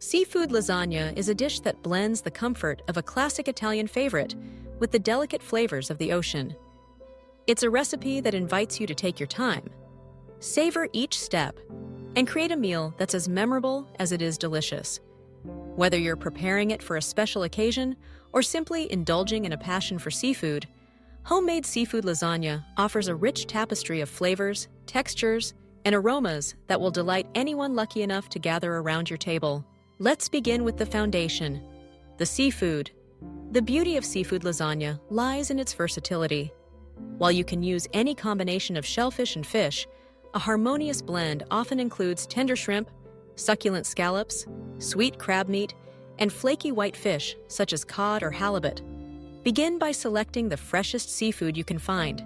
Seafood lasagna is a dish that blends the comfort of a classic Italian favorite with the delicate flavors of the ocean. It's a recipe that invites you to take your time, savor each step, and create a meal that's as memorable as it is delicious. Whether you're preparing it for a special occasion or simply indulging in a passion for seafood, homemade seafood lasagna offers a rich tapestry of flavors, textures, and aromas that will delight anyone lucky enough to gather around your table. Let's begin with the foundation, the seafood. The beauty of seafood lasagna lies in its versatility. While you can use any combination of shellfish and fish, a harmonious blend often includes tender shrimp, succulent scallops, sweet crab meat, and flaky white fish such as cod or halibut. Begin by selecting the freshest seafood you can find.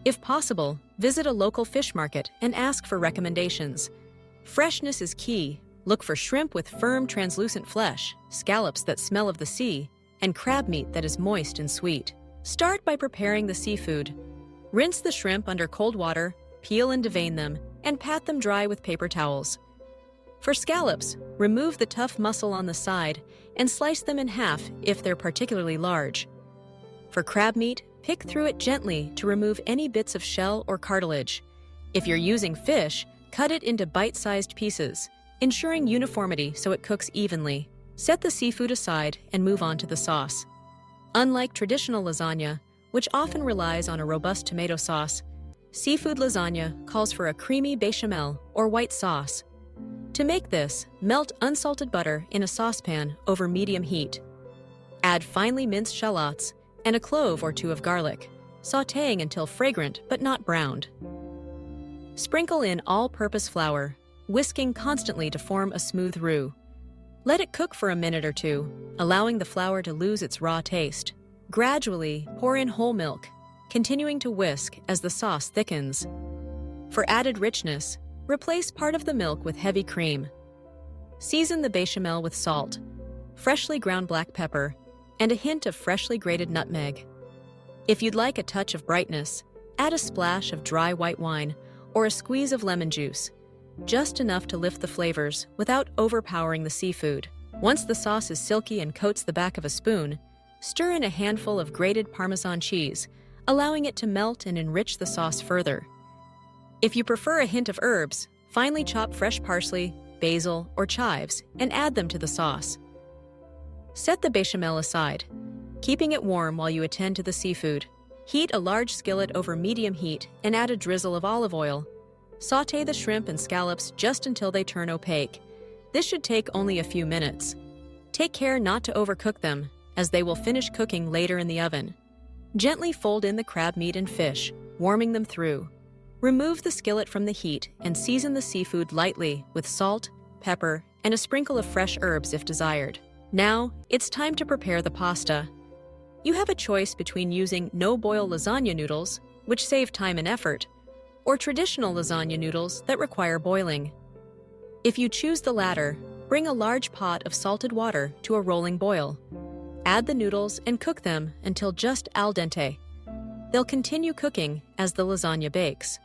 If possible, visit a local fish market and ask for recommendations. Freshness is key. Look for shrimp with firm, translucent flesh, scallops that smell of the sea, and crab meat that is moist and sweet. Start by preparing the seafood. Rinse the shrimp under cold water, peel and devein them, and pat them dry with paper towels. For scallops, remove the tough muscle on the side and slice them in half if they're particularly large. For crab meat, pick through it gently to remove any bits of shell or cartilage. If you're using fish, cut it into bite-sized pieces, ensuring uniformity so it cooks evenly. Set the seafood aside and move on to the sauce. Unlike traditional lasagna, which often relies on a robust tomato sauce, seafood lasagna calls for a creamy bechamel or white sauce. To make this, melt unsalted butter in a saucepan over medium heat. Add finely minced shallots and a clove or two of garlic, sautéing until fragrant but not browned. Sprinkle in all-purpose flour, whisking constantly to form a smooth roux. Let it cook for a minute or two, allowing the flour to lose its raw taste. Gradually, pour in whole milk, continuing to whisk as the sauce thickens. For added richness, replace part of the milk with heavy cream. Season the bechamel with salt, freshly ground black pepper, and a hint of freshly grated nutmeg. If you'd like a touch of brightness, add a splash of dry white wine or a squeeze of lemon juice, just enough to lift the flavors without overpowering the seafood. Once the sauce is silky and coats the back of a spoon, stir in a handful of grated Parmesan cheese, allowing it to melt and enrich the sauce further. If you prefer a hint of herbs, finely chop fresh parsley, basil, or chives and add them to the sauce. Set the bechamel aside, keeping it warm while you attend to the seafood. Heat a large skillet over medium heat and add a drizzle of olive oil. Sauté the shrimp and scallops just until they turn opaque. This should take only a few minutes. Take care not to overcook them, as they will finish cooking later in the oven. Gently fold in the crab meat and fish, warming them through. Remove the skillet from the heat and season the seafood lightly with salt, pepper, and a sprinkle of fresh herbs if desired. Now, it's time to prepare the pasta. You have a choice between using no-boil lasagna noodles, which save time and effort, or traditional lasagna noodles that require boiling. If you choose the latter, bring a large pot of salted water to a rolling boil. Add the noodles and cook them until just al dente. They'll continue cooking as the lasagna bakes.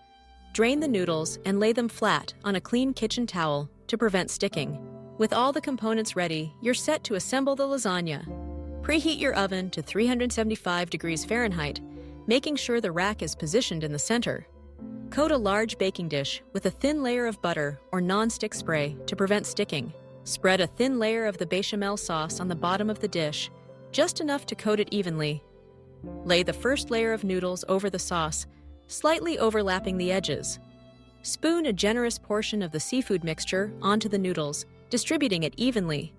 Drain the noodles and lay them flat on a clean kitchen towel to prevent sticking. With all the components ready, you're set to assemble the lasagna. Preheat your oven to 375 degrees Fahrenheit, making sure the rack is positioned in the center. Coat a large baking dish with a thin layer of butter or non-stick spray to prevent sticking. Spread a thin layer of the bechamel sauce on the bottom of the dish, just enough to coat it evenly. Lay the first layer of noodles over the sauce, slightly overlapping the edges. Spoon a generous portion of the seafood mixture onto the noodles, distributing it evenly.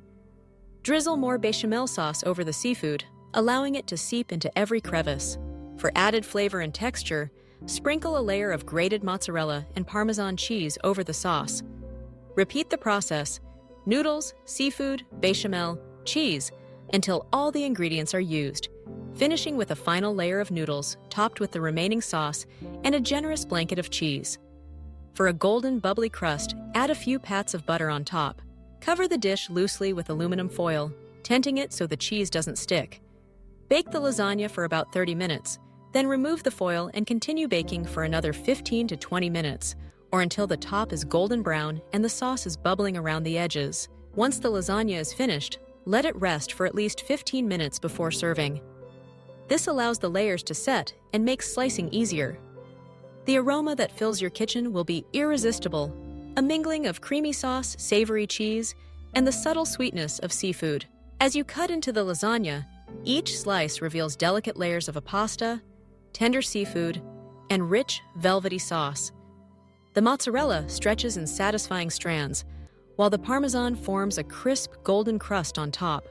Drizzle more bechamel sauce over the seafood, allowing it to seep into every crevice. For added flavor and texture, sprinkle a layer of grated mozzarella and Parmesan cheese over the sauce. Repeat the process, noodles, seafood, bechamel, cheese, until all the ingredients are used, finishing with a final layer of noodles topped with the remaining sauce and a generous blanket of cheese. For a golden, bubbly crust, add a few pats of butter on top. Cover the dish loosely with aluminum foil, tenting it so the cheese doesn't stick. Bake the lasagna for about 30 minutes, then remove the foil and continue baking for another 15 to 20 minutes, or until the top is golden brown and the sauce is bubbling around the edges. Once the lasagna is finished, let it rest for at least 15 minutes before serving. This allows the layers to set and makes slicing easier. The aroma that fills your kitchen will be irresistible, a mingling of creamy sauce, savory cheese, and the subtle sweetness of seafood. As you cut into the lasagna, each slice reveals delicate layers of a pasta, tender seafood, and rich, velvety sauce. The mozzarella stretches in satisfying strands, while the parmesan forms a crisp, golden crust on top.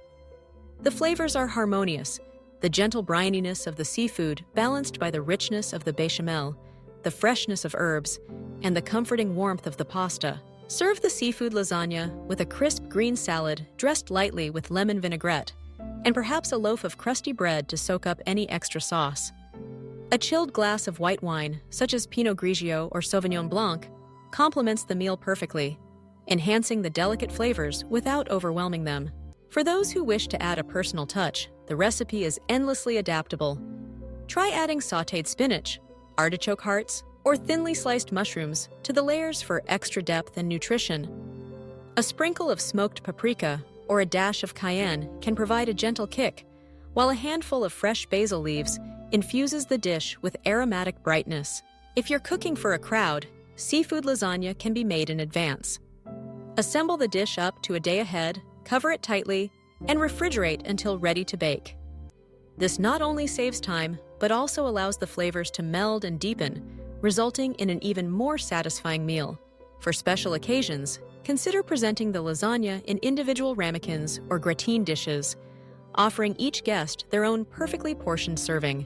The flavors are harmonious, the gentle brininess of the seafood balanced by the richness of the bechamel, the freshness of herbs, and the comforting warmth of the pasta. Serve the seafood lasagna with a crisp green salad dressed lightly with lemon vinaigrette, and perhaps a loaf of crusty bread to soak up any extra sauce. A chilled glass of white wine, such as Pinot Grigio or Sauvignon Blanc, complements the meal perfectly, enhancing the delicate flavors without overwhelming them. For those who wish to add a personal touch, the recipe is endlessly adaptable. Try adding sautéed spinach, artichoke hearts, or thinly sliced mushrooms to the layers for extra depth and nutrition. A sprinkle of smoked paprika or a dash of cayenne can provide a gentle kick, while a handful of fresh basil leaves infuses the dish with aromatic brightness. If you're cooking for a crowd, seafood lasagna can be made in advance. Assemble the dish up to a day ahead, cover it tightly, and refrigerate until ready to bake. This not only saves time, but also allows the flavors to meld and deepen, resulting in an even more satisfying meal. For special occasions, consider presenting the lasagna in individual ramekins or gratin dishes, offering each guest their own perfectly portioned serving.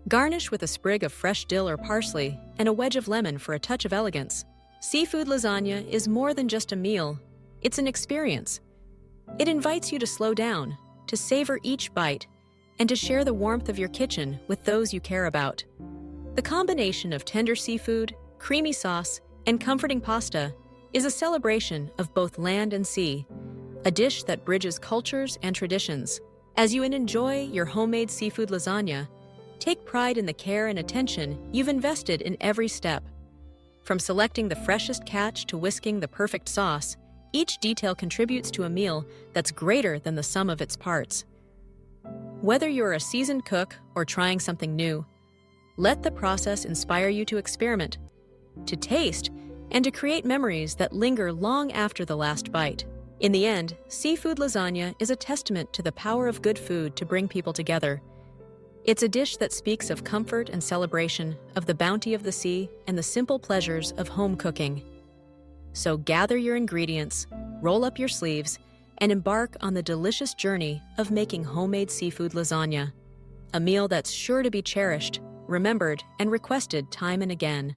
Garnish with a sprig of fresh dill or parsley and a wedge of lemon for a touch of elegance. Seafood lasagna is more than just a meal, it's an experience. It invites you to slow down, to savor each bite, and to share the warmth of your kitchen with those you care about. The combination of tender seafood, creamy sauce, and comforting pasta is a celebration of both land and sea, a dish that bridges cultures and traditions. As you enjoy your homemade seafood lasagna, take pride in the care and attention you've invested in every step. From selecting the freshest catch to whisking the perfect sauce, each detail contributes to a meal that's greater than the sum of its parts. Whether you're a seasoned cook or trying something new, let the process inspire you to experiment, to taste, and to create memories that linger long after the last bite. In the end, seafood lasagna is a testament to the power of good food to bring people together. It's a dish that speaks of comfort and celebration, of the bounty of the sea, and the simple pleasures of home cooking. So gather your ingredients, roll up your sleeves, and embark on the delicious journey of making homemade seafood lasagna, a meal that's sure to be cherished, remembered, and requested time and again.